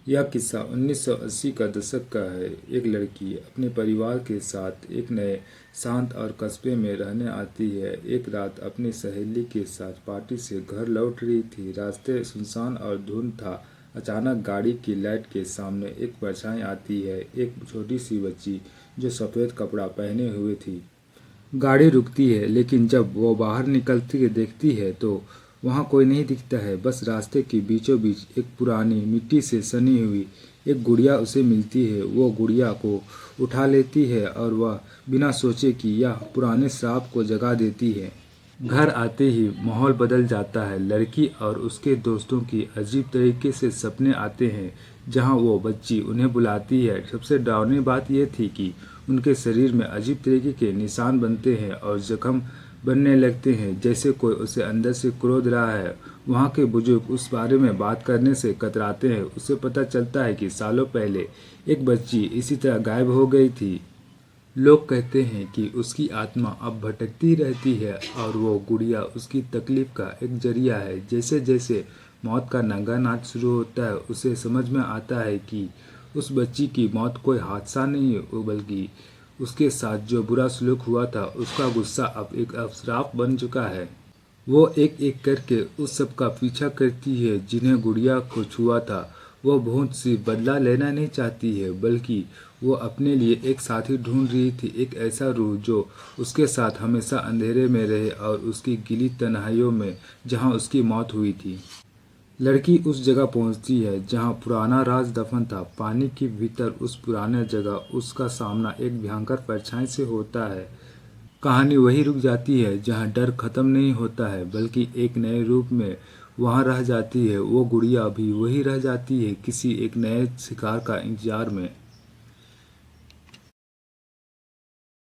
यह किस्सा 1980 का दशक का है। एक लड़की अपने परिवार के साथ एक नए शांत और कस्बे में रहने आती है। एक रात अपनी सहेली के साथ पार्टी से घर लौट रही थी। रास्ते सुनसान और धुंध था। अचानक गाड़ी की लाइट के सामने एक परछाई आती है, एक छोटी सी बच्ची जो सफ़ेद कपड़ा पहने हुए थी। गाड़ी रुकती है, लेकिन जब वो बाहर निकलती देखती है तो वहाँ कोई नहीं दिखता है। बस रास्ते के बीचों बीच एक पुरानी मिट्टी से सनी हुई एक गुड़िया उसे मिलती है। वो गुड़िया को उठा लेती है और वह बिना सोचे कि यह पुराने श्राप को जगा देती है। घर आते ही माहौल बदल जाता है। लड़की और उसके दोस्तों की अजीब तरीके से सपने आते हैं जहां वो बच्ची उन्हें बुलाती है। सबसे डरावनी बात यह थी कि उनके शरीर में अजीब तरीके के निशान बनते हैं और जख्म बनने लगते हैं, जैसे कोई उसे अंदर से क्रोध रहा है। वहाँ के बुजुर्ग उस बारे में बात करने से कतराते हैं। उसे पता चलता है कि सालों पहले एक बच्ची इसी तरह गायब हो गई थी। लोग कहते हैं कि उसकी आत्मा अब भटकती रहती है और वो गुड़िया उसकी तकलीफ का एक जरिया है। जैसे जैसे मौत का नंगा नाच शुरू होता है, उसे समझ में आता है कि उस बच्ची की मौत कोई हादसा नहीं है, बल्कि उसके साथ जो बुरा सलूक हुआ था उसका गुस्सा अब एक अवसराफ बन चुका है। वो एक एक करके उस सब का पीछा करती है जिन्हें गुड़िया को छुआ था। वो बहुत सी बदला लेना नहीं चाहती है, बल्कि वो अपने लिए एक साथी ढूंढ रही थी, एक ऐसा रूह जो उसके साथ हमेशा अंधेरे में रहे और उसकी गीली तन्हाइयों में जहाँ उसकी मौत हुई थी। लड़की उस जगह पहुंचती है जहां पुराना राज दफन था। पानी के भीतर उस पुराने जगह उसका सामना एक भयंकर परछाई से होता है। कहानी वही रुक जाती है जहां डर खत्म नहीं होता है, बल्कि एक नए रूप में वहां रह जाती है। वो गुड़िया भी वही रह जाती है, किसी एक नए शिकार का इंतजार में।